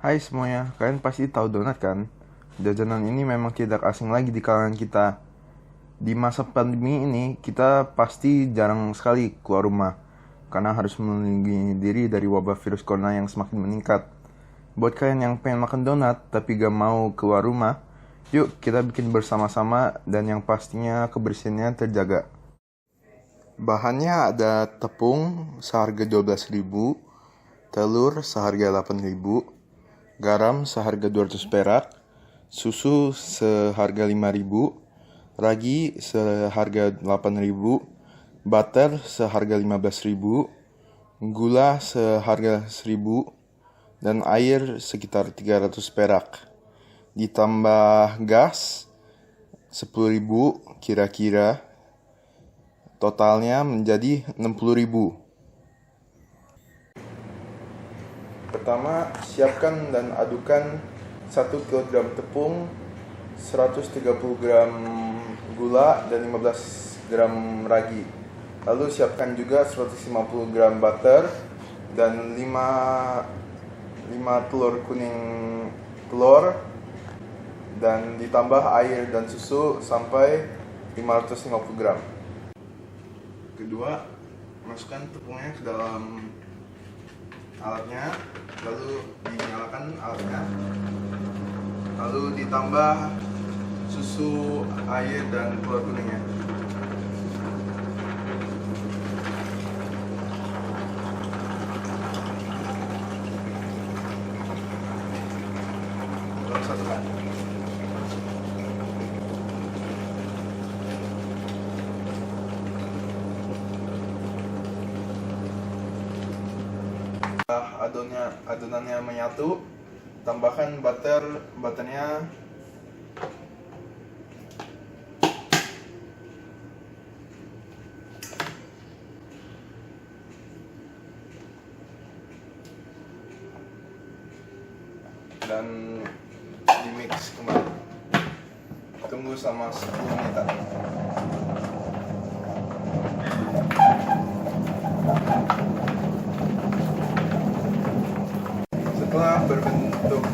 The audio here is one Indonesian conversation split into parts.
Hai semuanya, kalian pasti tahu donat kan? Jajanan ini memang tidak asing lagi di kalangan kita. Di masa pandemi ini, kita pasti jarang sekali keluar rumah karena harus melindungi diri dari wabah virus corona yang semakin meningkat. Buat kalian yang pengen makan donat tapi gak mau keluar rumah, yuk kita bikin bersama-sama dan yang pastinya kebersihannya terjaga. Bahannya ada tepung seharga 12.000, telur seharga 8.000, garam seharga 200 perak, susu seharga 5.000, ragi seharga 8.000, butter seharga 15.000, gula seharga 1.000, dan air sekitar 300 perak. Ditambah gas 10.000 kira-kira, totalnya menjadi 60.000. Pertama, siapkan dan adukan 1 kg tepung, 130 gram gula, dan 15 gram ragi. Lalu siapkan juga 150 gram butter dan 5 telur kuning telur, dan ditambah air dan susu sampai 550 gram. Kedua, masukkan tepungnya ke dalam alatnya, lalu dinyalakan alatnya, lalu ditambah susu, air, dan telur kuningnya. Lalu satukan. Adonannya menyatu, tambahkan butternya, dan dimix kembali. Tunggu selama 10 menitan. Setelah berbentuk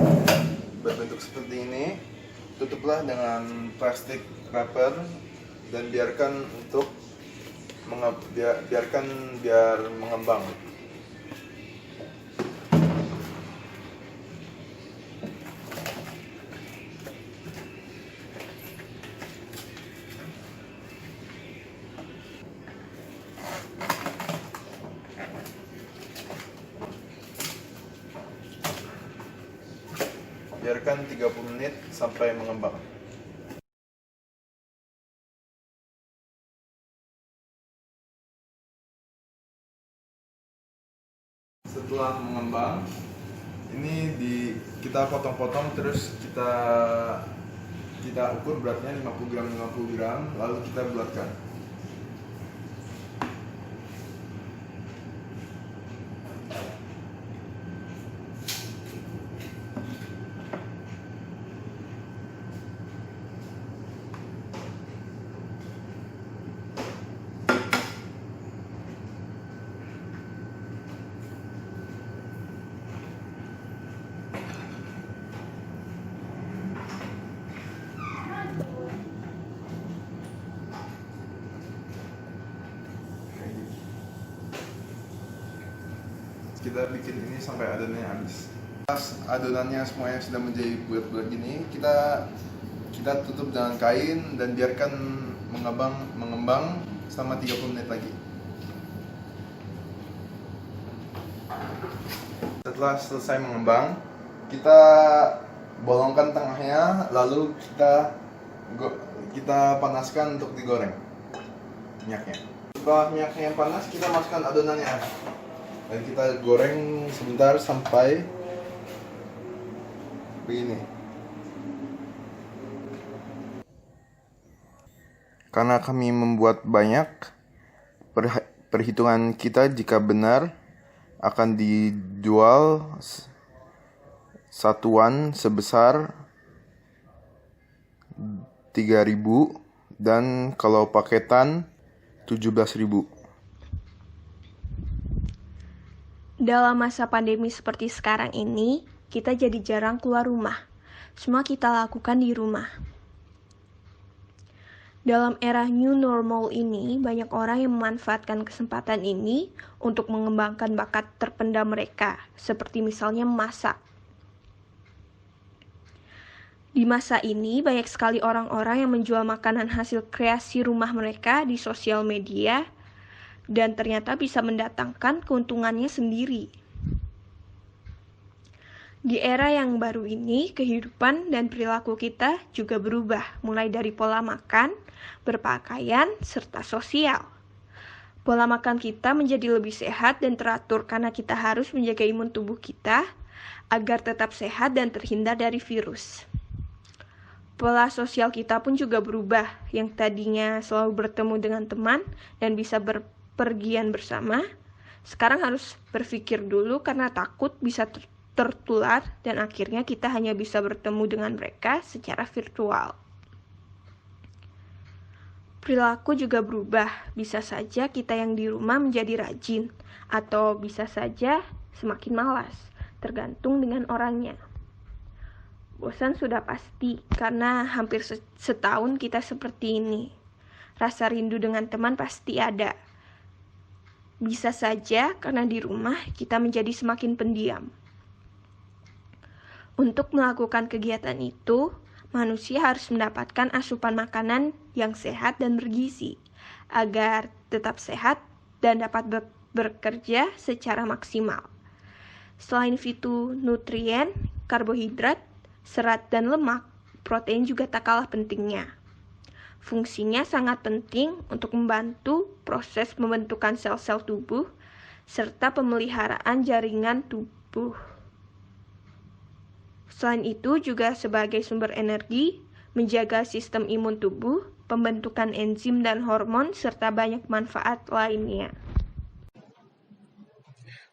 seperti ini, tutuplah dengan plastik wrapper dan biarkan biar mengembang. Biarkan 30 menit sampai mengembang. Setelah mengembang, ini kita potong-potong, terus kita ukur beratnya 50 gram, lalu kita bulatkan. Kita bikin ini sampai adonannya habis. Pas adonannya semuanya sudah menjadi bulat-bulat gini, kita tutup dengan kain dan biarkan mengembang selama 30 menit lagi. Setelah selesai mengembang, kita bolongkan tengahnya, lalu kita panaskan untuk digoreng minyaknya. Setelah minyaknya panas, kita masukkan adonannya dan kita goreng sebentar sampai begini. Karena kami membuat banyak, perhitungan kita jika benar akan dijual satuan sebesar 3.000, dan kalau paketan 17.000. Dalam masa pandemi seperti sekarang ini, kita jadi jarang keluar rumah. Semua kita lakukan di rumah. Dalam era new normal ini, banyak orang yang memanfaatkan kesempatan ini untuk mengembangkan bakat terpendam mereka, seperti misalnya memasak. Di masa ini, banyak sekali orang-orang yang menjual makanan hasil kreasi rumah mereka di sosial media, dan ternyata bisa mendatangkan keuntungannya sendiri. Di era yang baru ini, kehidupan dan perilaku kita juga berubah, mulai dari pola makan, berpakaian, serta sosial. Pola makan kita menjadi lebih sehat dan teratur karena kita harus menjaga imun tubuh kita agar tetap sehat dan terhindar dari virus. Pola sosial kita pun juga berubah, yang tadinya selalu bertemu dengan teman dan bisa berpergian bersama, sekarang harus berpikir dulu karena takut bisa tertular dan akhirnya kita hanya bisa bertemu dengan mereka secara virtual. Perilaku juga berubah, bisa saja kita yang di rumah menjadi rajin, atau bisa saja semakin malas, tergantung dengan orangnya. Bosan sudah pasti, karena hampir setahun kita seperti ini. Rasa rindu dengan teman pasti ada. Bisa saja karena di rumah kita menjadi semakin pendiam. Untuk melakukan kegiatan itu, manusia harus mendapatkan asupan makanan yang sehat dan bergizi, agar tetap sehat dan dapat bekerja secara maksimal. Selain fitonutrien, karbohidrat, serat dan lemak, protein juga tak kalah pentingnya. Fungsinya sangat penting untuk membantu proses pembentukan sel-sel tubuh, serta pemeliharaan jaringan tubuh. Selain itu juga sebagai sumber energi, menjaga sistem imun tubuh, pembentukan enzim dan hormon, serta banyak manfaat lainnya.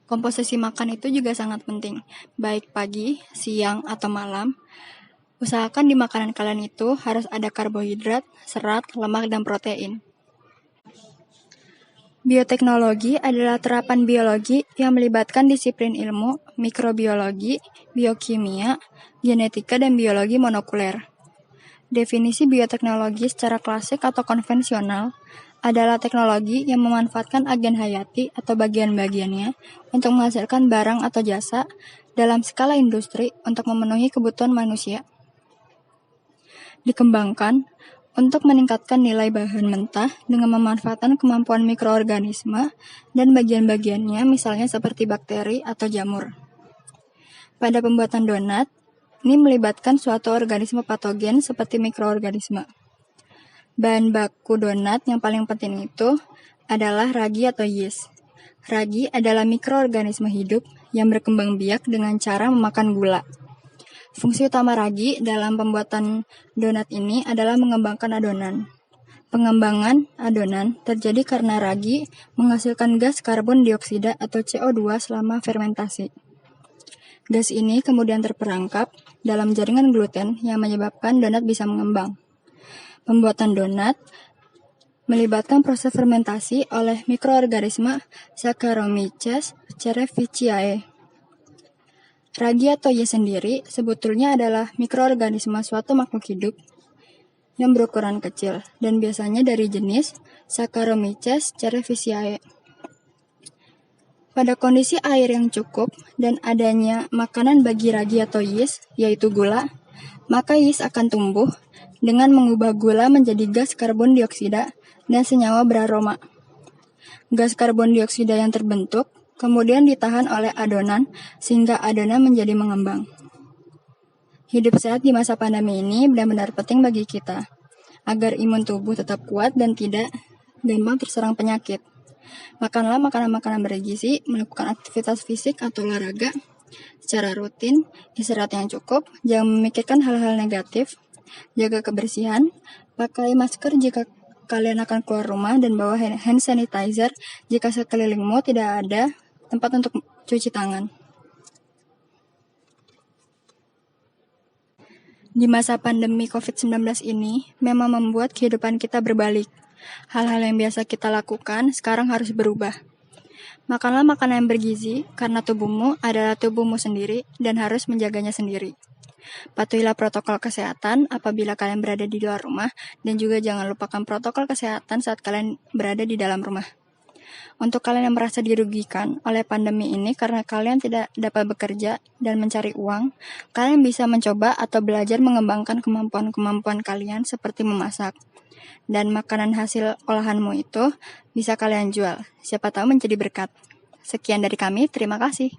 Komposisi makan itu juga sangat penting, baik pagi, siang, atau malam. Usahakan di makanan kalian itu harus ada karbohidrat, serat, lemak, dan protein. Bioteknologi adalah terapan biologi yang melibatkan disiplin ilmu, mikrobiologi, biokimia, genetika, dan biologi molekuler. Definisi bioteknologi secara klasik atau konvensional adalah teknologi yang memanfaatkan agen hayati atau bagian-bagiannya untuk menghasilkan barang atau jasa dalam skala industri untuk memenuhi kebutuhan manusia. Dikembangkan untuk meningkatkan nilai bahan mentah dengan memanfaatkan kemampuan mikroorganisme dan bagian-bagiannya misalnya seperti bakteri atau jamur. Pada pembuatan donat, ini melibatkan suatu organisme patogen seperti mikroorganisme. Bahan baku donat yang paling penting itu adalah ragi atau yeast. Ragi adalah mikroorganisme hidup yang berkembang biak dengan cara memakan gula. Fungsi utama ragi dalam pembuatan donat ini adalah mengembangkan adonan. Pengembangan adonan terjadi karena ragi menghasilkan gas karbon dioksida atau CO2 selama fermentasi. Gas ini kemudian terperangkap dalam jaringan gluten yang menyebabkan donat bisa mengembang. Pembuatan donat melibatkan proses fermentasi oleh mikroorganisme Saccharomyces cerevisiae. Ragi atau yeast sendiri sebetulnya adalah mikroorganisme suatu makhluk hidup yang berukuran kecil dan biasanya dari jenis Saccharomyces cerevisiae. Pada kondisi air yang cukup dan adanya makanan bagi ragi atau yeast, yaitu gula, maka yeast akan tumbuh dengan mengubah gula menjadi gas karbon dioksida dan senyawa beraroma. Gas karbon dioksida yang terbentuk kemudian ditahan oleh adonan sehingga adonan menjadi mengembang. Hidup sehat di masa pandemi ini benar-benar penting bagi kita, agar imun tubuh tetap kuat dan tidak gampang terserang penyakit. Makanlah makanan-makanan bergizi, melakukan aktivitas fisik atau olahraga secara rutin, istirahat yang cukup, jangan memikirkan hal-hal negatif, jaga kebersihan, pakai masker jika kalian akan keluar rumah dan bawa hand sanitizer jika sekelilingmu tidak ada tempat untuk cuci tangan. Di masa pandemi COVID-19 ini memang membuat kehidupan kita berbalik. Hal-hal yang biasa kita lakukan sekarang harus berubah. Makanlah makanan yang bergizi, karena tubuhmu adalah tubuhmu sendiri dan harus menjaganya sendiri. Patuhilah protokol kesehatan apabila kalian berada di luar rumah, dan juga jangan lupakan protokol kesehatan saat kalian berada di dalam rumah. Untuk kalian yang merasa dirugikan oleh pandemi ini karena kalian tidak dapat bekerja dan mencari uang, kalian bisa mencoba atau belajar mengembangkan kemampuan-kemampuan kalian seperti memasak. Dan makanan hasil olahanmu itu bisa kalian jual. Siapa tahu menjadi berkat. Sekian dari kami, terima kasih.